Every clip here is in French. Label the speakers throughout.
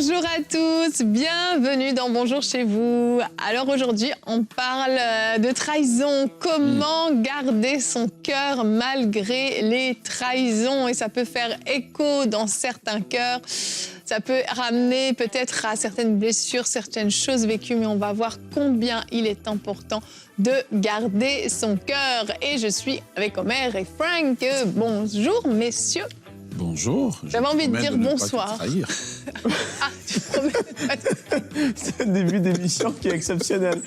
Speaker 1: Bonjour à tous, bienvenue dans Bonjour chez vous. Alors aujourd'hui, on parle de trahison. Comment garder son cœur malgré les trahisons? Et ça peut faire écho dans certains cœurs. Ça peut ramener peut-être à certaines blessures, certaines choses vécues, mais on va voir combien il est important de garder son cœur. Et je suis avec Omer et Frank. Bonjour, messieurs.
Speaker 2: Bonjour.
Speaker 1: J'avais envie de dire bonsoir. Ah, tu promets de pas te trahir.
Speaker 3: C'est un début d'émission qui est exceptionnel.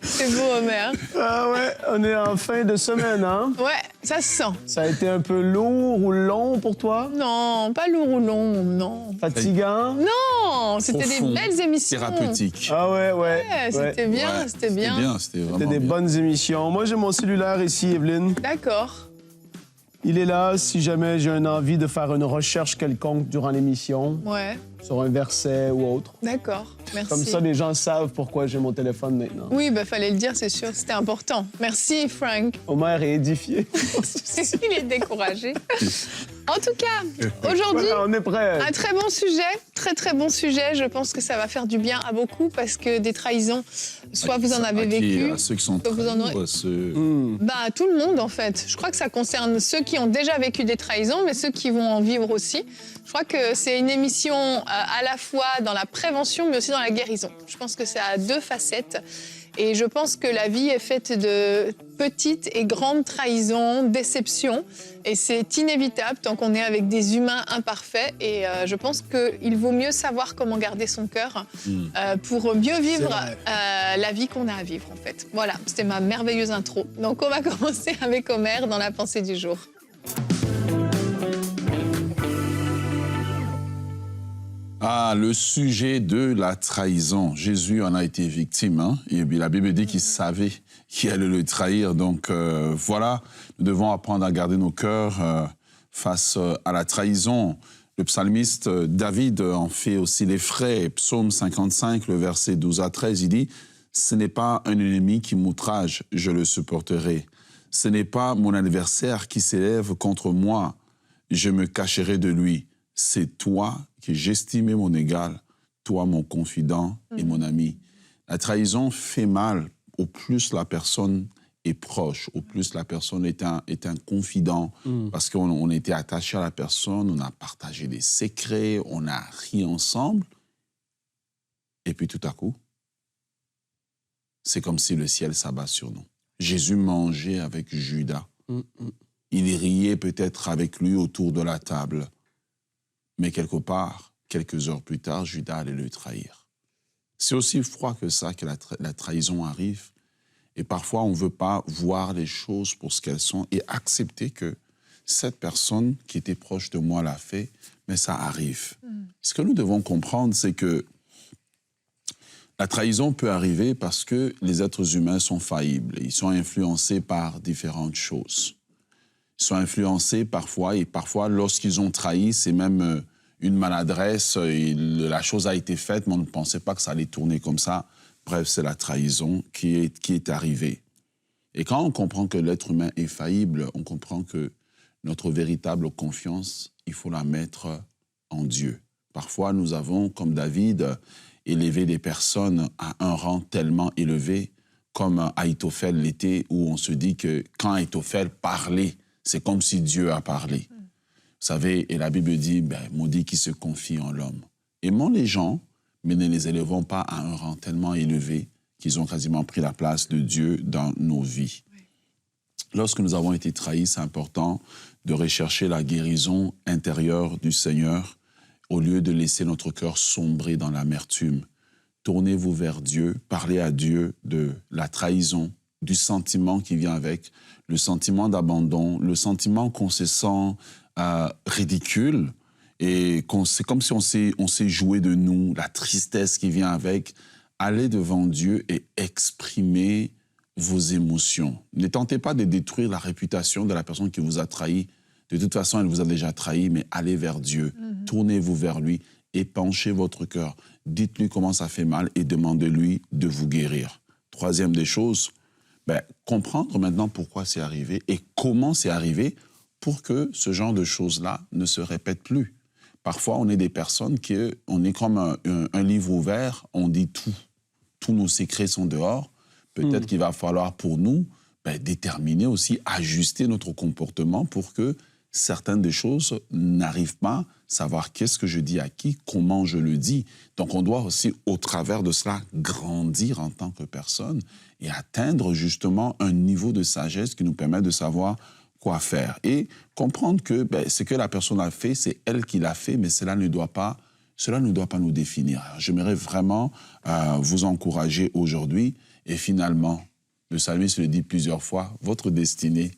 Speaker 1: C'est beau, Omer.
Speaker 3: Ah ouais, on est en fin de semaine, hein?
Speaker 1: Ouais, ça se sent.
Speaker 3: Ça a été un peu lourd ou long pour toi?
Speaker 1: Non, pas lourd ou long, non.
Speaker 3: Fatigant?
Speaker 1: Non, c'était des belles émissions.
Speaker 2: Thérapeutique.
Speaker 3: Ah ouais.
Speaker 1: Ouais, c'était bien,
Speaker 2: Ouais,
Speaker 1: c'était bien.
Speaker 2: C'était vraiment
Speaker 3: C'était des
Speaker 2: bien.
Speaker 3: bonnes émissions. Moi, j'ai mon cellulaire ici, Evelyne.
Speaker 1: D'accord.
Speaker 3: Il est là si jamais j'ai une envie de faire une recherche quelconque durant l'émission,
Speaker 1: Ouais,
Speaker 3: sur un verset ou autre.
Speaker 1: d'accord. Merci.
Speaker 3: Comme ça, les gens savent pourquoi j'ai mon téléphone maintenant.
Speaker 1: Oui, fallait le dire, c'est sûr, c'était important. Merci, Frank.
Speaker 3: Omer est édifié.
Speaker 1: Il est découragé. En tout cas, aujourd'hui,
Speaker 3: Voilà, on est prêts.
Speaker 1: un très bon sujet, très bon sujet. Je pense que ça va faire du bien à beaucoup parce que des trahisons, soit vous en avez vécu,
Speaker 2: À ceux qui sont
Speaker 1: soit vous en aurez...
Speaker 2: trahis, ceux...
Speaker 1: Tout le monde, en fait. Je crois que ça concerne ceux qui ont déjà vécu des trahisons, mais ceux qui vont en vivre aussi. Je crois que c'est une émission à la fois dans la prévention, mais aussi dans la guérison. Je pense que ça a deux facettes. Et je pense que la vie est faite de petites et grandes trahisons, déceptions. Et c'est inévitable tant qu'on est avec des humains imparfaits. Et je pense qu'il vaut mieux savoir comment garder son cœur pour mieux vivre la vie qu'on a à vivre, en fait. Voilà, c'était ma merveilleuse intro. Donc on va commencer avec Omer dans la pensée du jour.
Speaker 2: Ah, le sujet de la trahison. Jésus en a été victime, hein? Et puis la Bible dit qu'il savait qu'il allait le trahir. Donc voilà, nous devons apprendre à garder nos cœurs face à la trahison. Le psalmiste David en fait aussi les frais. Psaume 55, le verset 12 à 13, il dit « Ce n'est pas un ennemi qui m'outrage, je le supporterai. Ce n'est pas mon adversaire qui s'élève contre moi, je me cacherai de lui. C'est toi que j'estimais mon égal, toi mon confident et mon ami. » La trahison fait mal au plus la personne est proche, au plus la personne est un confident, parce qu'on était attaché à la personne, on a partagé des secrets, on a ri ensemble. Et puis tout à coup, c'est comme si le ciel s'abat sur nous. Jésus mangeait avec Judas. Il riait peut-être avec lui autour de la table. Mais quelque part, quelques heures plus tard, Judas allait le trahir. C'est aussi froid que ça que la trahison arrive. Et parfois, on ne veut pas voir les choses pour ce qu'elles sont et accepter que cette personne qui était proche de moi l'a fait, mais ça arrive. Ce que nous devons comprendre, c'est que la trahison peut arriver parce que les êtres humains sont faillibles. Ils sont influencés par différentes choses. Ils sont influencés parfois, et parfois, lorsqu'ils ont trahi, c'est même une maladresse, et la chose a été faite, mais on ne pensait pas que ça allait tourner comme ça. Bref, c'est la trahison qui est arrivée. Et quand on comprend que l'être humain est faillible, on comprend que notre véritable confiance, il faut la mettre en Dieu. Parfois, nous avons, comme David, élevé des personnes à un rang tellement élevé, comme Ahitophel l'était, où on se dit que quand Ahitophel parlait, c'est comme si Dieu a parlé. Vous savez, et la Bible dit, maudit qui se confie en l'homme. Aimons les gens, mais ne les élevons pas à un rang tellement élevé qu'ils ont quasiment pris la place de Dieu dans nos vies. Oui. Lorsque nous avons été trahis, c'est important de rechercher la guérison intérieure du Seigneur au lieu de laisser notre cœur sombrer dans l'amertume. Tournez-vous vers Dieu, parlez à Dieu de la trahison, du sentiment qui vient avec, le sentiment d'abandon, le sentiment qu'on se sent ridicule, et c'est comme si on s'est joué de nous, la tristesse qui vient avec. Allez devant Dieu et exprimez vos émotions. Ne tentez pas de détruire la réputation de la personne qui vous a trahi. De toute façon, elle vous a déjà trahi, mais allez vers Dieu. Tournez-vous vers lui, épanchez votre cœur. Dites-lui comment ça fait mal et demandez-lui de vous guérir. Troisième des choses, comprendre maintenant pourquoi c'est arrivé et comment c'est arrivé pour que ce genre de choses-là ne se répète plus. Parfois, on est des personnes on est comme un livre ouvert, on dit tout. Tous nos secrets sont dehors. Peut-être qu'il va falloir pour nous déterminer aussi, ajuster notre comportement pour que certaines des choses n'arrivent pas, savoir qu'est-ce que je dis à qui, comment je le dis. Donc, on doit aussi, au travers de cela, grandir en tant que personne et atteindre justement un niveau de sagesse qui nous permet de savoir quoi faire. Et comprendre que ce que la personne a fait, c'est elle qui l'a fait, mais cela ne doit pas nous définir. Alors, j'aimerais vraiment vous encourager aujourd'hui. Et finalement, le psalmiste le dit plusieurs fois, votre destinée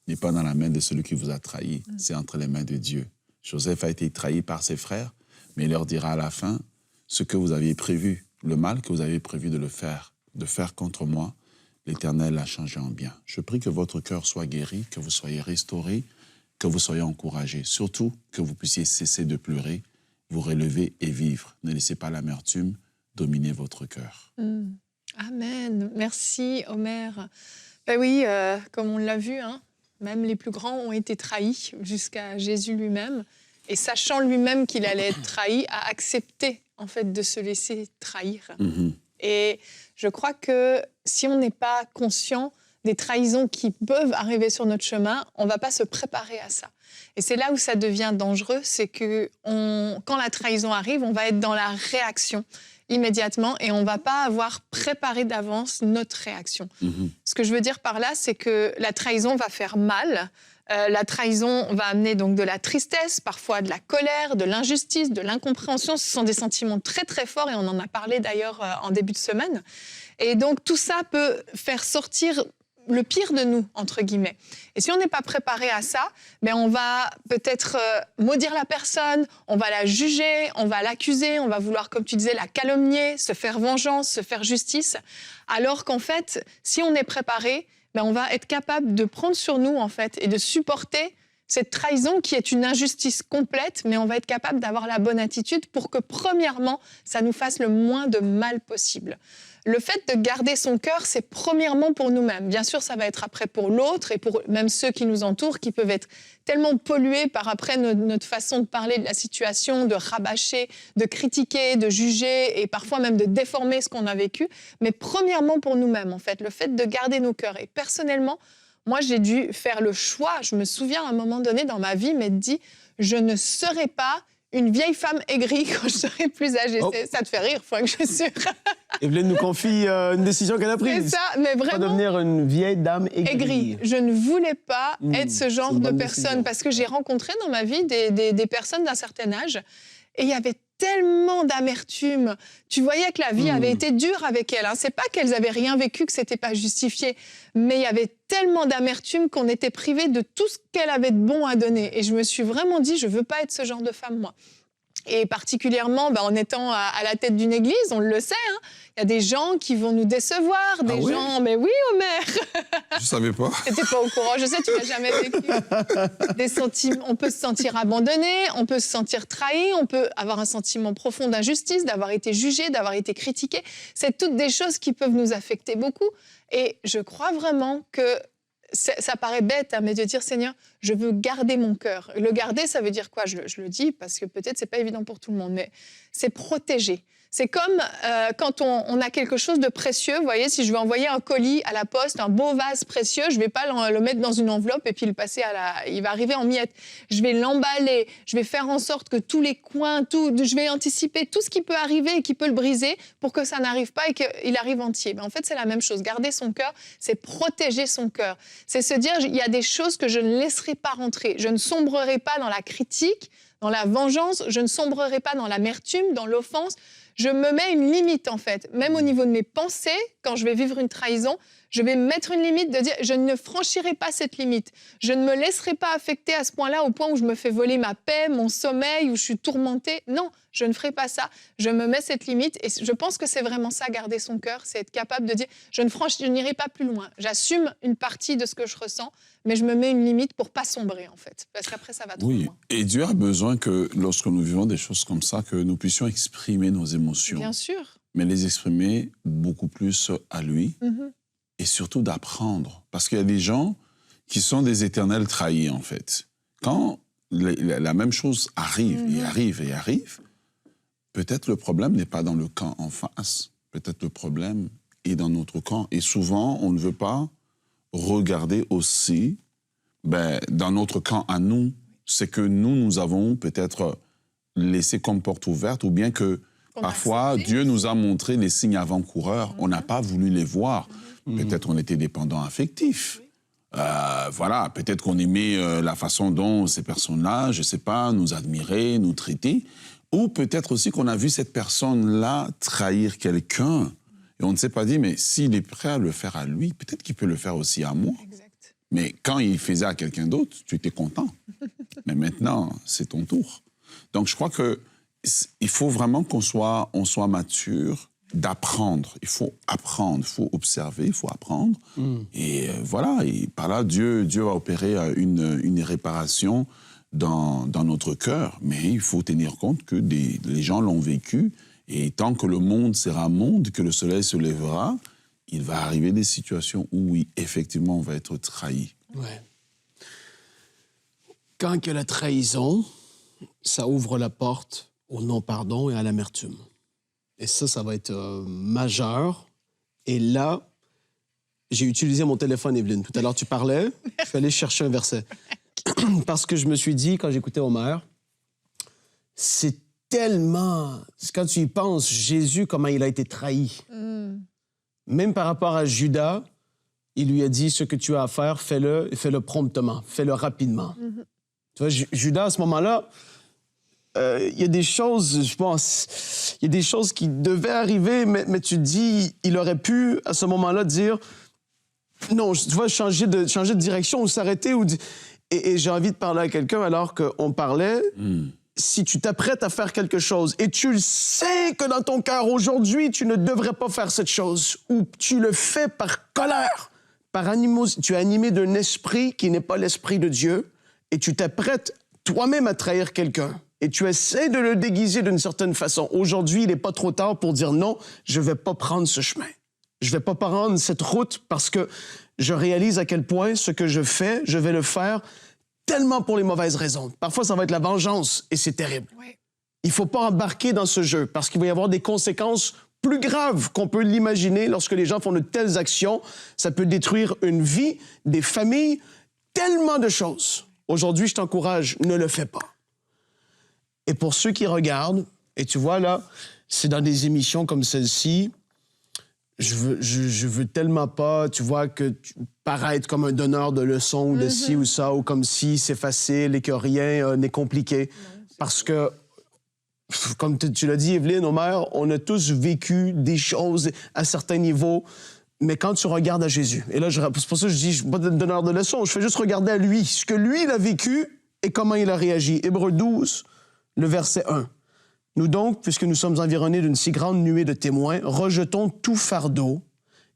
Speaker 2: n'est pas dans la main de celui qui vous a trahi, c'est entre les mains de Dieu. Joseph a été trahi par ses frères, mais il leur dira à la fin, ce que vous aviez prévu, le mal que vous aviez prévu de faire contre moi, l'Éternel l'a changé en bien. Je prie que votre cœur soit guéri, que vous soyez restaurés, que vous soyez encouragés. Surtout, que vous puissiez cesser de pleurer, vous relever et vivre. Ne laissez pas l'amertume dominer votre cœur.
Speaker 1: Amen. Merci, Omer. Ben oui, comme on l'a vu, même les plus grands ont été trahis jusqu'à Jésus lui-même. Et sachant lui-même qu'il allait être trahi, a accepté en fait de se laisser trahir. Et je crois que si on n'est pas conscient des trahisons qui peuvent arriver sur notre chemin, on ne va pas se préparer à ça. Et c'est là où ça devient dangereux, c'est que quand la trahison arrive, on va être dans la réaction immédiatement et on ne va pas avoir préparé d'avance notre réaction. Ce que je veux dire par là, c'est que la trahison va faire mal. La trahison va amener donc de la tristesse, parfois de la colère, de l'injustice, de l'incompréhension. Ce sont des sentiments très très forts et on en a parlé d'ailleurs en début de semaine. Et donc tout ça peut faire sortir le pire de nous, entre guillemets. Et si on n'est pas préparé à ça, on va peut-être maudire la personne, on va la juger, on va l'accuser, on va vouloir, comme tu disais, la calomnier, se faire vengeance, se faire justice. Alors qu'en fait, si on est préparé, on va être capable de prendre sur nous, en fait, et de supporter cette trahison qui est une injustice complète, mais on va être capable d'avoir la bonne attitude pour que, premièrement, ça nous fasse le moins de mal possible. Le fait de garder son cœur, c'est premièrement pour nous-mêmes. Bien sûr, ça va être après pour l'autre et pour même ceux qui nous entourent, qui peuvent être tellement pollués par après notre façon de parler de la situation, de rabâcher, de critiquer, de juger et parfois même de déformer ce qu'on a vécu. Mais premièrement pour nous-mêmes, en fait, le fait de garder nos cœurs. Et personnellement, moi, j'ai dû faire le choix. Je me souviens à un moment donné dans ma vie m'être dit, je ne serai pas une vieille femme aigrie quand je serai plus âgée. Oh. Ça te fait rire, faut que je suis...
Speaker 3: Evelyne nous confie une décision qu'elle a prise.
Speaker 1: C'est ça, mais vraiment...
Speaker 3: Pas devenir une vieille dame aigrie.
Speaker 1: Je ne voulais pas être ce genre de personne parce que j'ai rencontré dans ma vie des personnes d'un certain âge et il y avait tellement d'amertume. Tu voyais que la vie avait été dure avec elles. C'est pas qu'elles avaient rien vécu, que c'était pas justifié, mais il y avait tellement d'amertume qu'on était privé de tout ce qu'elle avait de bon à donner. Et je me suis vraiment dit, je veux pas être ce genre de femme, moi. Et particulièrement, en étant à la tête d'une église, on le sait, il y a des gens qui vont nous décevoir, des gens... Mais oui, Omer.
Speaker 2: Je savais pas.
Speaker 1: T'étais pas au courant, je sais, tu l'as jamais vécu. Des sentiments, on peut se sentir abandonné, on peut se sentir trahi, on peut avoir un sentiment profond d'injustice, d'avoir été jugé, d'avoir été critiqué. C'est toutes des choses qui peuvent nous affecter beaucoup. Et je crois vraiment que ça paraît bête, mais de dire, Seigneur, je veux garder mon cœur. Le garder, ça veut dire quoi ? Je le dis parce que peut-être c'est pas évident pour tout le monde, mais c'est protéger. C'est comme quand on a quelque chose de précieux. Vous voyez, si je veux envoyer un colis à la poste, un beau vase précieux, je ne vais pas le mettre dans une enveloppe et puis le passer il va arriver en miettes. Je vais l'emballer, je vais faire en sorte que tous les coins, je vais anticiper tout ce qui peut arriver et qui peut le briser pour que ça n'arrive pas et qu'il arrive entier. En fait, c'est la même chose. Garder son cœur, c'est protéger son cœur. C'est se dire, il y a des choses que je ne laisserai pas rentrer. Je ne sombrerai pas dans la critique, dans la vengeance, je ne sombrerai pas dans l'amertume, dans l'offense. Je me mets une limite, en fait. Même au niveau de mes pensées, quand je vais vivre une trahison, je vais me mettre une limite de dire je ne franchirai pas cette limite. Je ne me laisserai pas affecter à ce point-là, au point où je me fais voler ma paix, mon sommeil, où je suis tourmentée. Non, je ne ferai pas ça. Je me mets cette limite et je pense que c'est vraiment ça, garder son cœur, c'est être capable de dire je n'irai pas plus loin. J'assume une partie de ce que je ressens, mais je me mets une limite pour pas sombrer, en fait. Parce qu'après, ça va trop loin.
Speaker 2: Et Dieu a besoin que, lorsque nous vivons des choses comme ça, que nous puissions exprimer nos émotions.
Speaker 1: Bien sûr.
Speaker 2: Mais les exprimer beaucoup plus à lui. Et surtout d'apprendre. Parce qu'il y a des gens qui sont des éternels trahis, en fait. Quand la même chose arrive et arrive et arrive, peut-être le problème n'est pas dans le camp en face. Peut-être le problème est dans notre camp. Et souvent, on ne veut pas regarder aussi dans notre camp à nous, c'est que nous avons peut-être laissé comme porte ouverte, ou bien que parfois, Dieu nous a montré les signes avant-coureurs, on n'a pas voulu les voir. Peut-être on était dépendant affectif. Voilà, peut-être qu'on aimait la façon dont ces personnes-là, je ne sais pas, nous admiraient, nous traitaient. Ou peut-être aussi qu'on a vu cette personne-là trahir quelqu'un. Et on ne s'est pas dit, mais s'il est prêt à le faire à lui, peut-être qu'il peut le faire aussi à moi.
Speaker 1: Exact.
Speaker 2: Mais quand il faisait à quelqu'un d'autre, tu étais content. Mais maintenant, c'est ton tour. Donc je crois qu'il faut vraiment qu'on soit mature, d'apprendre. Il faut apprendre, il faut observer, il faut apprendre. Et voilà, et par là, Dieu va opérer une réparation dans notre cœur. Mais il faut tenir compte que les gens l'ont vécu. Et tant que le monde sera monde, que le soleil se lèvera, il va arriver des situations où, oui, effectivement, on va être trahi.
Speaker 3: Ouais. Quand il y a la trahison, ça ouvre la porte au non-pardon et à l'amertume. Et ça va être majeur. Et là, j'ai utilisé mon téléphone, Evelyne. Tout à l'heure, tu parlais, je suis allé chercher un verset. Parce que je me suis dit, quand j'écoutais Omer, c'est tellement... Quand tu y penses, Jésus, comment il a été trahi. Même par rapport à Judas, il lui a dit, ce que tu as à faire, fais-le, et fais-le promptement, fais-le rapidement. Tu vois, Judas, à ce moment-là, il y a des choses, je pense, il y a des choses qui devaient arriver, mais tu te dis, il aurait pu, à ce moment-là, dire, non, tu vois, changer de direction ou s'arrêter. Et j'ai envie de parler à quelqu'un alors qu'on parlait. Si tu t'apprêtes à faire quelque chose et tu le sais que dans ton cœur, aujourd'hui, tu ne devrais pas faire cette chose, ou tu le fais par colère, par animosité, tu es animé d'un esprit qui n'est pas l'esprit de Dieu, et tu t'apprêtes toi-même à trahir quelqu'un, et tu essaies de le déguiser d'une certaine façon. Aujourd'hui, il n'est pas trop tard pour dire non, je ne vais pas prendre ce chemin. Je ne vais pas prendre cette route parce que je réalise à quel point ce que je fais, je vais le faire tellement pour les mauvaises raisons. Parfois, ça va être la vengeance et c'est terrible.
Speaker 1: Ouais.
Speaker 3: Il ne faut pas embarquer dans ce jeu parce qu'il va y avoir des conséquences plus graves qu'on peut l'imaginer lorsque les gens font de telles actions. Ça peut détruire une vie, des familles, tellement de choses. Aujourd'hui, je t'encourage, ne le fais pas. Et pour ceux qui regardent, et tu vois là, c'est dans des émissions comme celle-ci, je veux tellement pas, tu vois, que paraître comme un donneur de leçons ou de ci ou ça, ou comme si c'est facile et que rien n'est compliqué. Non, parce que, comme tu l'as dit, Evelyne, Omer, on a tous vécu des choses à certains niveaux, mais quand tu regardes à Jésus, et là, c'est pour ça que je dis, je ne suis pas donneur de leçons, je fais juste regarder à lui, ce que lui, il a vécu et comment il a réagi. Hébreux 12, le verset 1. Nous donc, puisque nous sommes environnés d'une si grande nuée de témoins, rejetons tout fardeau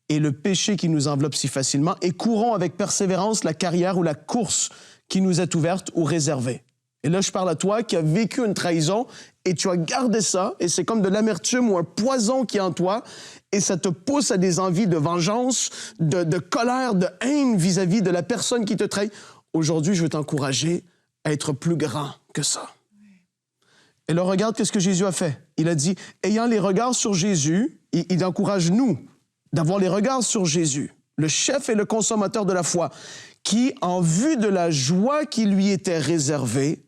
Speaker 3: et le péché qui nous enveloppe si facilement et courons avec persévérance la carrière ou la course qui nous est ouverte ou réservée. Et là, je parle à toi qui as vécu une trahison et tu as gardé ça et c'est comme de l'amertume ou un poison qui est en toi et ça te pousse à des envies de vengeance, de colère, de haine vis-à-vis de la personne qui te trahit. Aujourd'hui, je veux t'encourager à être plus grand que ça. Et là, regarde qu'est-ce que Jésus a fait. Il a dit, ayant les regards sur Jésus, il encourage nous d'avoir les regards sur Jésus, le chef et le consommateur de la foi, qui, en vue de la joie qui lui était réservée,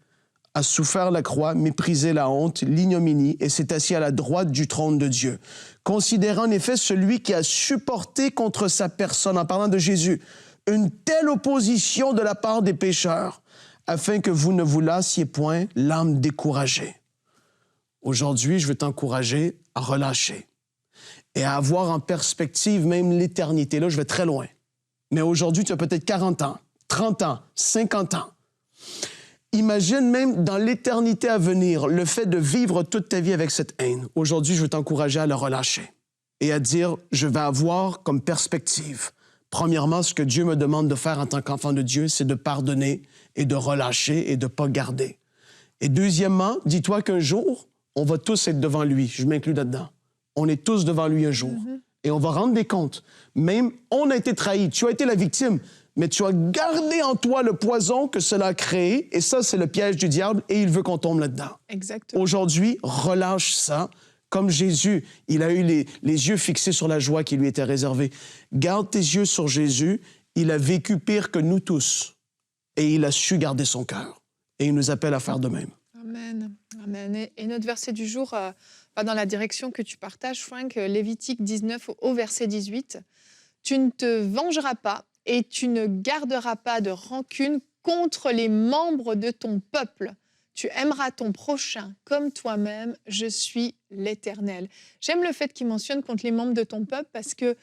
Speaker 3: a souffert la croix, méprisé la honte, l'ignominie, et s'est assis à la droite du trône de Dieu. Considérant en effet celui qui a supporté contre sa personne, en parlant de Jésus, une telle opposition de la part des pécheurs, afin que vous ne vous lassiez point l'âme découragée. Aujourd'hui, je veux t'encourager à relâcher et à avoir en perspective même l'éternité. Là, je vais très loin. Mais aujourd'hui, tu as peut-être 40 ans, 30 ans, 50 ans. Imagine même dans l'éternité à venir le fait de vivre toute ta vie avec cette haine. Aujourd'hui, je veux t'encourager à le relâcher et à dire, je vais avoir comme perspective. Premièrement, ce que Dieu me demande de faire en tant qu'enfant de Dieu, c'est de pardonner et de relâcher et de ne pas garder. Et deuxièmement, dis-toi qu'un jour, on va tous être devant lui. Je m'inclus là-dedans. On est tous devant lui un jour. Et on va rendre des comptes. Même, on a été trahis. Tu as été la victime. mais tu as gardé en toi le poison que cela a créé, et ça, c'est le piège du diable, et il veut qu'on tombe là-dedans.
Speaker 1: Exactement.
Speaker 3: Aujourd'hui, relâche ça. Comme Jésus, il a eu les yeux fixés sur la joie qui lui était réservée. Garde tes yeux sur Jésus. Il a vécu pire que nous tous. Et il a su garder son cœur. Et il nous appelle à faire de même.
Speaker 1: Amen. Amen. Et notre verset du jour va dans la direction que tu partages, Frank, Lévitique 19 au verset 18. « Tu ne te vengeras pas et tu ne garderas pas de rancune contre les membres de ton peuple. Tu aimeras ton prochain comme toi-même, je suis l'Éternel. » J'aime le fait qu'il mentionne contre les membres de ton peuple parce que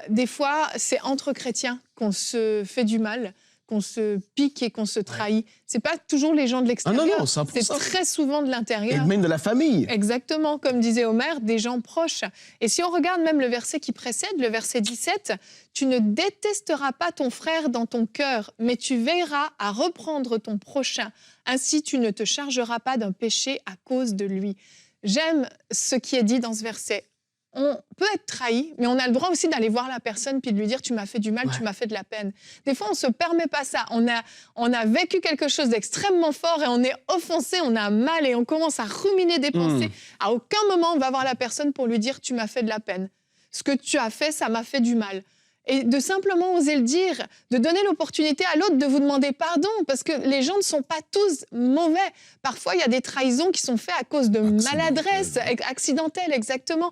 Speaker 1: des fois, c'est entre chrétiens qu'on se fait du mal, qu'on se pique et qu'on se trahit. C'est pas toujours les gens de l'extérieur.
Speaker 3: Ah non, 100%.
Speaker 1: C'est très souvent de l'intérieur.
Speaker 3: Et même de la famille.
Speaker 1: Exactement, comme disait Omer, des gens proches. Et si on regarde même le verset qui précède, le verset 17, « Tu ne détesteras pas ton frère dans ton cœur, mais tu veilleras à reprendre ton prochain. Ainsi, tu ne te chargeras pas d'un péché à cause de lui. » J'aime ce qui est dit dans ce verset. On peut être trahi, mais on a le droit aussi d'aller voir la personne puis de lui dire « tu m'as fait du mal, tu m'as fait de la peine ». Des fois, on ne se permet pas ça. On a vécu quelque chose d'extrêmement fort et on est offensé, on a mal et on commence à ruminer des pensées. À aucun moment, on va voir la personne pour lui dire « tu m'as fait de la peine ». Ce que tu as fait, ça m'a fait du mal. Et de simplement oser le dire, de donner l'opportunité à l'autre de vous demander pardon, parce que les gens ne sont pas tous mauvais. Parfois, il y a des trahisons qui sont faites à cause de maladresse, accidentelles, exactement.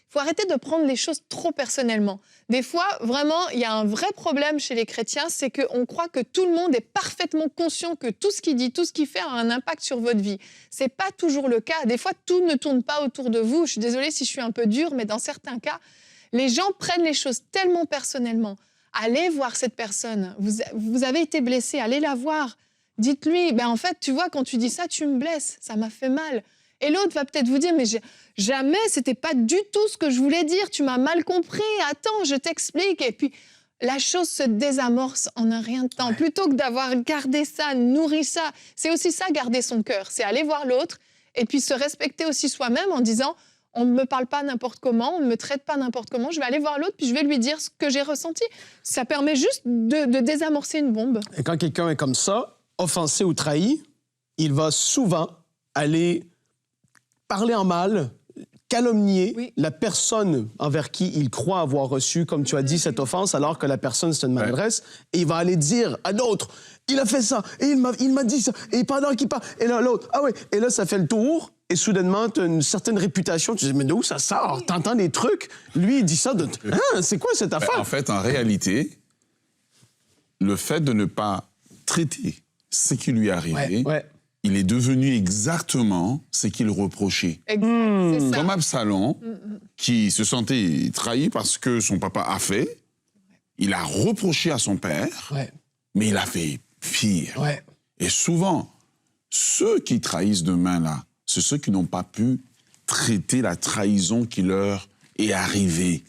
Speaker 1: Faut arrêter de prendre les choses trop personnellement. Des fois, vraiment, il y a un vrai problème chez les chrétiens, c'est qu'on croit que tout le monde est parfaitement conscient que tout ce qu'il dit, tout ce qu'il fait a un impact sur votre vie. C'est pas toujours le cas. Des fois, tout ne tourne pas autour de vous. Je suis désolée si je suis un peu dure, mais dans certains cas, les gens prennent les choses tellement personnellement. Allez voir cette personne. Vous avez été blessé, allez la voir. Dites-lui, en fait, tu vois, quand tu dis ça, tu me blesses, ça m'a fait mal. Et l'autre va peut-être vous dire, mais jamais, c'était pas du tout ce que je voulais dire, tu m'as mal compris, attends, je t'explique. Et puis, la chose se désamorce en un rien de temps. Plutôt que d'avoir gardé ça, nourri ça, c'est aussi ça, garder son cœur. C'est aller voir l'autre et puis se respecter aussi soi-même en disant, on ne me parle pas n'importe comment, on ne me traite pas n'importe comment, je vais aller voir l'autre puis je vais lui dire ce que j'ai ressenti. Ça permet juste de désamorcer une bombe.
Speaker 3: Et quand quelqu'un est comme ça, offensé ou trahi, il va souvent aller parler en mal, calomnier la personne envers qui il croit avoir reçu, comme tu as dit, cette offense, alors que la personne, c'est une maladresse. Et il va aller dire à d'autres, il a fait ça, et il m'a dit ça, et pendant qu'il parle, et là, l'autre, ah oui, et là, ça fait le tour, et soudainement, tu as une certaine réputation, tu dis, mais d'où ça sort? T'entends des trucs, lui, il dit ça, c'est quoi cette affaire?
Speaker 2: En fait, en réalité, le fait de ne pas traiter ce qui lui est arrivé, il est devenu exactement ce qu'il reprochait.
Speaker 1: C'est ça.
Speaker 2: Comme Absalom, qui se sentait trahi parce que son papa a fait, il a reproché à son père, mais il a fait pire. Et souvent, ceux qui trahissent demain, là, c'est ceux qui n'ont pas pu traiter la trahison qui leur est arrivée.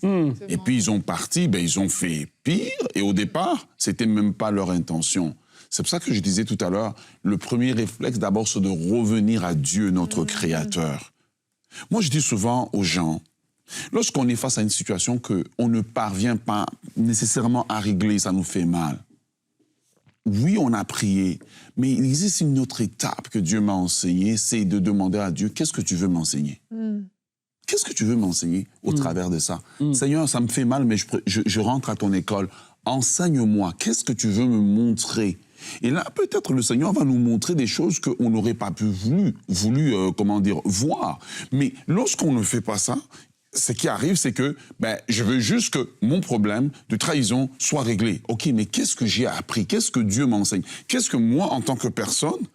Speaker 2: Et puis, ils ont parti, ils ont fait pire. Et au départ, c'était même pas leur intention. C'est pour ça que je disais tout à l'heure, le premier réflexe d'abord, c'est de revenir à Dieu, notre Créateur. Moi, je dis souvent aux gens, lorsqu'on est face à une situation qu'on ne parvient pas nécessairement à régler, ça nous fait mal. Oui, on a prié, mais il existe une autre étape que Dieu m'a enseignée, c'est de demander à Dieu, qu'est-ce que tu veux m'enseigner? Qu'est-ce que tu veux m'enseigner au travers de ça? Seigneur, ça me fait mal, mais je rentre à ton école. Enseigne-moi, qu'est-ce que tu veux me montrer? Et là, peut-être le Seigneur va nous montrer des choses qu'on n'aurait pas pu voir. Mais lorsqu'on ne fait pas ça, ce qui arrive, c'est que je veux juste que mon problème de trahison soit réglé. OK, mais qu'est-ce que j'ai appris? Qu'est-ce que Dieu m'enseigne? Qu'est-ce que moi, en tant que personne,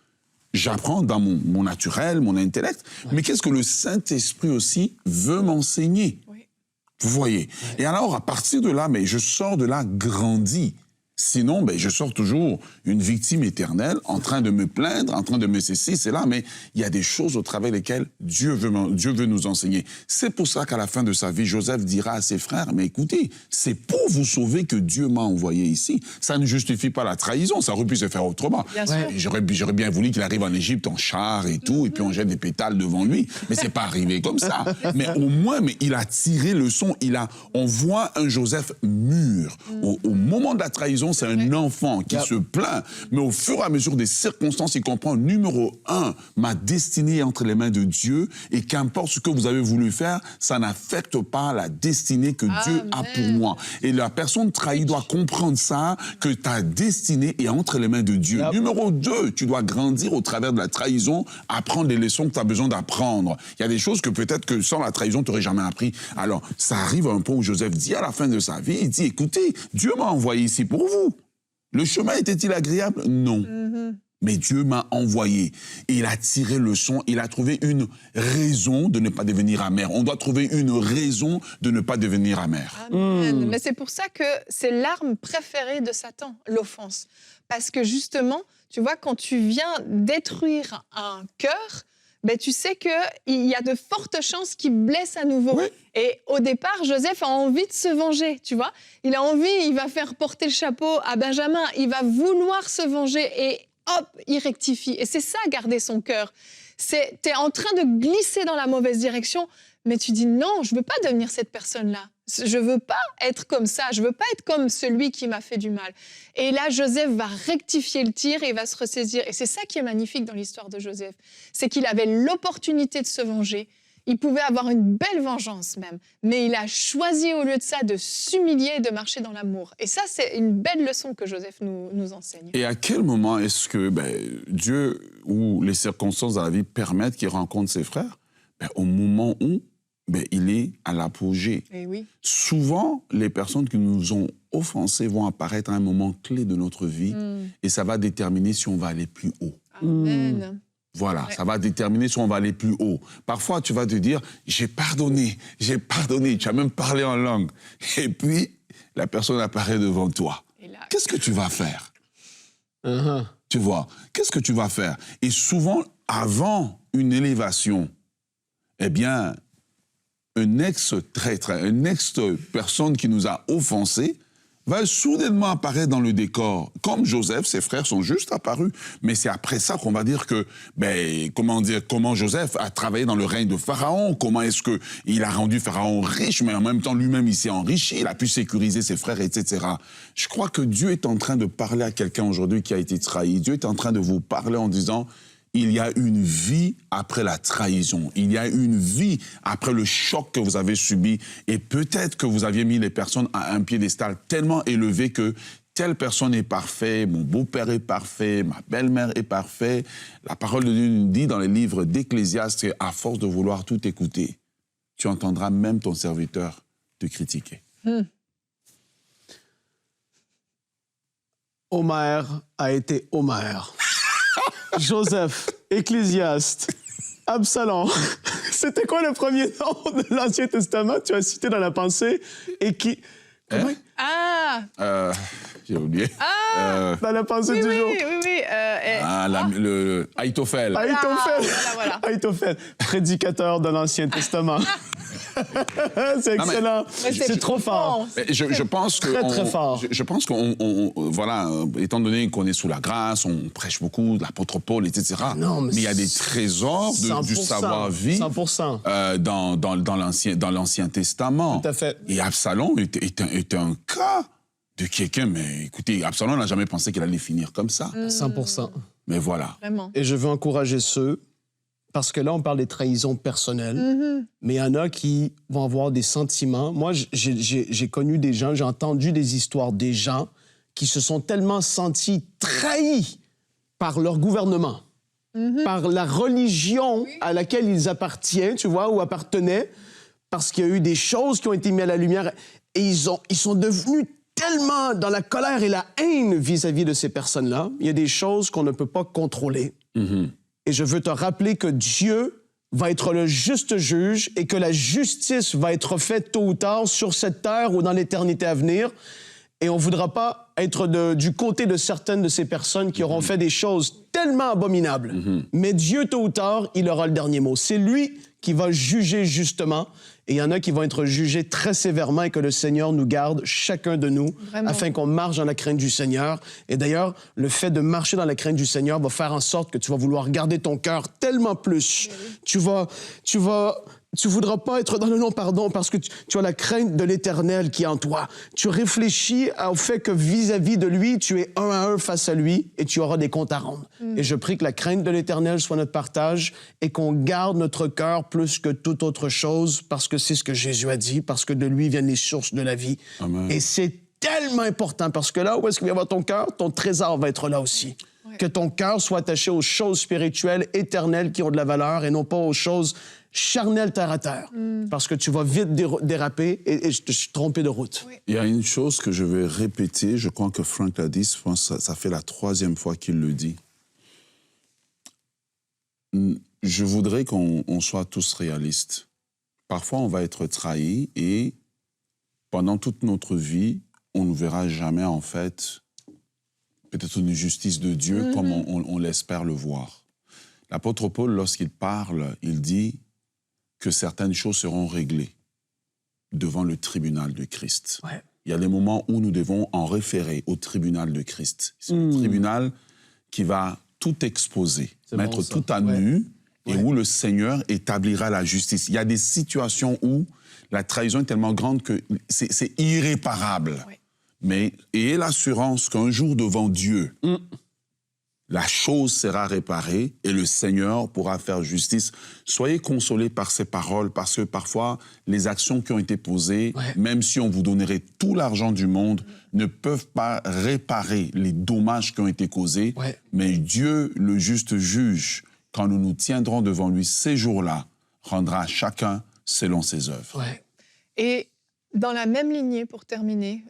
Speaker 2: j'apprends dans mon naturel, mon intellect? Mais qu'est-ce que le Saint-Esprit aussi veut m'enseigner? Vous voyez? Et alors, à partir de là, je sors de là grandi. Sinon, je sors toujours une victime éternelle, en train de me plaindre, en train de me ceci, c'est là, mais il y a des choses au travers desquelles Dieu veut nous enseigner. C'est pour ça qu'à la fin de sa vie, Joseph dira à ses frères, mais écoutez, c'est pour vous sauver que Dieu m'a envoyé ici. Ça ne justifie pas la trahison, ça aurait pu se faire autrement. J'aurais bien voulu qu'il arrive en Égypte en char et tout, et puis on jette des pétales devant lui, mais c'est pas arrivé comme ça. Mais au moins, il a tiré le son, on voit un Joseph mûr. Au moment de la trahison, c'est un enfant qui se plaint, mais au fur et à mesure des circonstances, il comprend, numéro 1, ma destinée est entre les mains de Dieu, et qu'importe ce que vous avez voulu faire, ça n'affecte pas la destinée que Dieu a pour moi. Et la personne trahie doit comprendre ça, que ta destinée est entre les mains de Dieu. Numéro 2, tu dois grandir au travers de la trahison, apprendre les leçons que tu as besoin d'apprendre. Il y a des choses que peut-être que sans la trahison, tu n'aurais jamais appris. Alors, ça arrive à un point où Joseph dit à la fin de sa vie, il dit, écoutez, Dieu m'a envoyé ici pour vous. Le chemin était-il agréable? Non. Mais Dieu m'a envoyé. Et il a tiré le son, il a trouvé une raison de ne pas devenir amer. On doit trouver une raison de ne pas devenir amer.
Speaker 1: Amen. Mais c'est pour ça que c'est l'arme préférée de Satan, l'offense. Parce que justement, tu vois, quand tu viens détruire un cœur, tu sais qu'il y a de fortes chances qu'il blesse à nouveau. Oui. Et au départ, Joseph a envie de se venger, tu vois. Il a envie, il va faire porter le chapeau à Benjamin, il va vouloir se venger et hop, il rectifie. Et c'est ça, garder son cœur. T'es en train de glisser dans la mauvaise direction, mais tu dis non, je veux pas devenir cette personne-là. Je veux pas être comme ça, je veux pas être comme celui qui m'a fait du mal. Et là, Joseph va rectifier le tir et il va se ressaisir. Et c'est ça qui est magnifique dans l'histoire de Joseph. C'est qu'il avait l'opportunité de se venger. Il pouvait avoir une belle vengeance même. Mais il a choisi au lieu de ça de s'humilier et de marcher dans l'amour. Et ça, c'est une belle leçon que Joseph nous enseigne.
Speaker 2: Et à quel moment est-ce que Dieu ou les circonstances de la vie permettent qu'il rencontre ses frères? Au moment où il est à l'apogée.
Speaker 1: Oui.
Speaker 2: Souvent, les personnes qui nous ont offensés vont apparaître à un moment clé de notre vie et ça va déterminer si on va aller plus haut.
Speaker 1: Amen.
Speaker 2: Voilà, ça va déterminer si on va aller plus haut. Parfois, tu vas te dire, j'ai pardonné, tu as même parlé en langue. Et puis, la personne apparaît devant toi. Qu'est-ce que tu vas faire? Tu vois, qu'est-ce que tu vas faire? Et souvent, avant une élévation, un ex-traître, une ex-personne qui nous a offensés va soudainement apparaître dans le décor. Comme Joseph, ses frères sont juste apparus. Mais c'est après ça qu'on va dire que, comment Joseph a travaillé dans le règne de Pharaon, comment est-ce qu'il a rendu Pharaon riche, mais en même temps lui-même il s'est enrichi, il a pu sécuriser ses frères, etc. Je crois que Dieu est en train de parler à quelqu'un aujourd'hui qui a été trahi. Dieu est en train de vous parler en disant, il y a une vie après la trahison. Il y a une vie après le choc que vous avez subi. Et peut-être que vous aviez mis les personnes à un piédestal tellement élevé que telle personne est parfaite, mon beau-père est parfait, ma belle-mère est parfaite. La parole de Dieu nous dit dans les livres d'Ecclésiaste qu'à force de vouloir tout écouter, tu entendras même ton serviteur te critiquer.
Speaker 3: Homère a été Homère. Joseph, Ecclésiaste, Absalom. C'était quoi le premier nom de l'Ancien Testament? Tu as cité dans la pensée. Et qui... Comment?
Speaker 2: J'ai oublié.
Speaker 3: Dans la pensée du jour.
Speaker 1: Oui.
Speaker 2: Le Ahitophel.
Speaker 1: Voilà.
Speaker 3: Ahitophel, prédicateur de l'Ancien Testament. C'est excellent. C'est trop fort.
Speaker 2: Je pense que
Speaker 3: très fort.
Speaker 2: Je pense qu'on, voilà, étant donné qu'on est sous la grâce, on prêche beaucoup de l'apôtre Paul, etc.
Speaker 3: Non, mais
Speaker 2: il y a des trésors du savoir-vivre
Speaker 3: 100%.
Speaker 2: Dans l'Ancien Testament.
Speaker 3: Tout à fait.
Speaker 2: Et Absalom était un cas de quelqu'un, mais écoutez, Absalom n'a jamais pensé qu'il allait finir comme ça.
Speaker 3: 100%.
Speaker 2: Mais voilà.
Speaker 1: Vraiment.
Speaker 3: Et je veux encourager ceux, parce que là, on parle des trahisons personnelles, mais il y en a qui vont avoir des sentiments. Moi, j'ai connu des gens, j'ai entendu des histoires des gens qui se sont tellement sentis trahis par leur gouvernement, par la religion à laquelle ils appartiennent, tu vois, ou appartenaient, parce qu'il y a eu des choses qui ont été mises à la lumière, et ils sont devenus tellement dans la colère et la haine vis-à-vis de ces personnes-là. Il y a des choses qu'on ne peut pas contrôler. Et je veux te rappeler que Dieu va être le juste juge et que la justice va être faite tôt ou tard sur cette terre ou dans l'éternité à venir. Et on ne voudra pas être du côté de certaines de ces personnes qui auront fait des choses tellement abominables. Mais Dieu, tôt ou tard, il aura le dernier mot. C'est lui qui va juger justement. Et il y en a qui vont être jugés très sévèrement et que le Seigneur nous garde, chacun de nous,
Speaker 1: Vraiment.
Speaker 3: afin qu'on marche dans la crainte du Seigneur. Et d'ailleurs, le fait de marcher dans la crainte du Seigneur va faire en sorte que tu vas vouloir garder ton cœur tellement plus. Tu voudras pas être dans le non-pardon parce que tu as la crainte de l'Éternel qui est en toi. Tu réfléchis au fait que vis-à-vis de lui, tu es un à un face à lui et tu auras des comptes à rendre. Et je prie que la crainte de l'Éternel soit notre partage et qu'on garde notre cœur plus que toute autre chose parce que c'est ce que Jésus a dit, parce que de lui viennent les sources de la vie.
Speaker 2: Amen.
Speaker 3: Et c'est tellement important parce que là où est-ce qu'il va y avoir ton cœur, ton trésor va être là aussi.
Speaker 1: Ouais.
Speaker 3: Que ton cœur soit attaché aux choses spirituelles, éternelles, qui ont de la valeur et non pas aux choses charnelles terre à terre. Parce que tu vas vite déraper et je te suis trompé de route.
Speaker 1: Oui.
Speaker 2: Il y a une chose que je vais répéter, je crois que Frank l'a dit, je pense que ça fait la 3e fois qu'il le dit. Je voudrais qu'on soit tous réalistes. Parfois, on va être trahi et pendant toute notre vie, on ne verra jamais, en fait, peut-être une justice de Dieu comme on l'espère le voir. L'apôtre Paul, lorsqu'il parle, il dit que certaines choses seront réglées devant le tribunal de Christ.
Speaker 3: Ouais.
Speaker 2: Il y a des moments où nous devons en référer au tribunal de Christ. C'est le tribunal qui va tout exposer, mettre
Speaker 3: bon, ça.
Speaker 2: tout à nu, et où le Seigneur établira la justice. Il y a des situations où la trahison est tellement grande que c'est irréparable.
Speaker 1: Ouais.
Speaker 2: Mais ayez l'assurance qu'un jour devant Dieu, la chose sera réparée et le Seigneur pourra faire justice. Soyez consolés par ces paroles, parce que parfois, les actions qui ont été posées, même si on vous donnerait tout l'argent du monde, ne peuvent pas réparer les dommages qui ont été causés.
Speaker 3: Ouais.
Speaker 2: Mais Dieu, le juste juge, quand nous nous tiendrons devant lui ces jours-là, rendra à chacun selon ses œuvres.
Speaker 3: Ouais.
Speaker 1: Et dans la même lignée, pour terminer,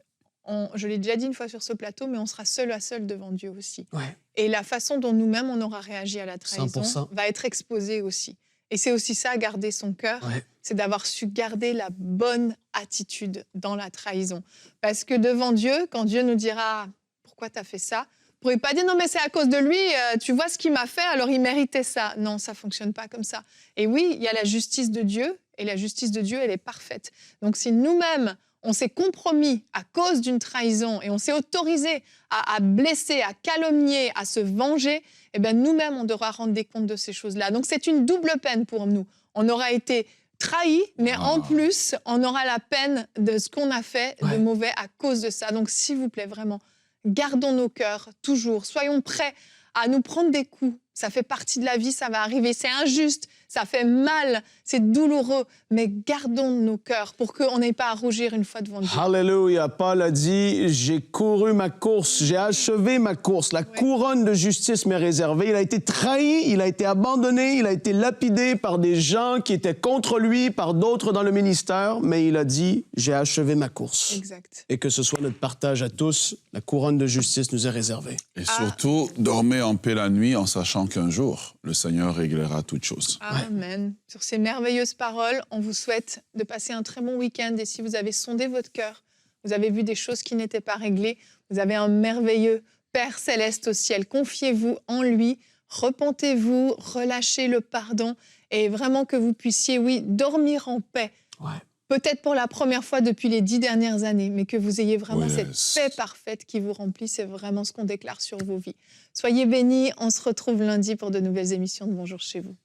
Speaker 1: je l'ai déjà dit une fois sur ce plateau, mais on sera seul à seul devant Dieu aussi.
Speaker 3: Ouais.
Speaker 1: Et la façon dont nous-mêmes, on aura réagi à la trahison
Speaker 3: 100%.
Speaker 1: va être exposée aussi. Et c'est aussi ça, garder son cœur,
Speaker 3: Ouais.
Speaker 1: c'est d'avoir su garder la bonne attitude dans la trahison. Parce que devant Dieu, quand Dieu nous dira « Pourquoi tu as fait ça ?», vous ne pourrez pas dire « Non, mais c'est à cause de lui, tu vois ce qu'il m'a fait, alors il méritait ça ». Non, ça ne fonctionne pas comme ça. Et oui, il y a la justice de Dieu, et la justice de Dieu, elle est parfaite. Donc si nous-mêmes, on s'est compromis à cause d'une trahison et on s'est autorisé à blesser, à calomnier, à se venger, eh bien nous-mêmes, on devra rendre des comptes de ces choses-là. Donc c'est une double peine pour nous. On aura été trahis, mais en plus, on aura la peine de ce qu'on a fait de mauvais à cause de ça. Donc s'il vous plaît, vraiment, gardons nos cœurs toujours. Soyons prêts à nous prendre des coups. Ça fait partie de la vie, ça va arriver. C'est injuste, ça fait mal, c'est douloureux. Mais gardons nos cœurs pour qu'on n'ait pas à rougir une fois devant Dieu.
Speaker 3: Alléluia. Paul a dit, j'ai couru ma course, j'ai achevé ma course. La couronne de justice m'est réservée. Il a été trahi, il a été abandonné, il a été lapidé par des gens qui étaient contre lui, par d'autres dans le ministère. Mais il a dit, j'ai achevé ma course.
Speaker 1: Exact.
Speaker 3: Et que ce soit notre partage à tous, la couronne de justice nous est réservée.
Speaker 2: Et surtout, dormez en paix la nuit en sachant qu'un jour, le Seigneur réglera toutes choses.
Speaker 1: Amen. Sur ces merveilleuses paroles, on vous souhaite de passer un très bon week-end. Et si vous avez sondé votre cœur, vous avez vu des choses qui n'étaient pas réglées, vous avez un merveilleux Père céleste au ciel. Confiez-vous en lui, repentez-vous, relâchez le pardon et vraiment que vous puissiez, oui, dormir en paix.
Speaker 3: Ouais.
Speaker 1: Peut-être pour la première fois depuis les 10 dernières années, mais que vous ayez vraiment
Speaker 2: Yes.
Speaker 1: cette paix parfaite qui vous remplit. C'est vraiment ce qu'on déclare sur vos vies. Soyez bénis. On se retrouve lundi pour de nouvelles émissions de Bonjour chez vous.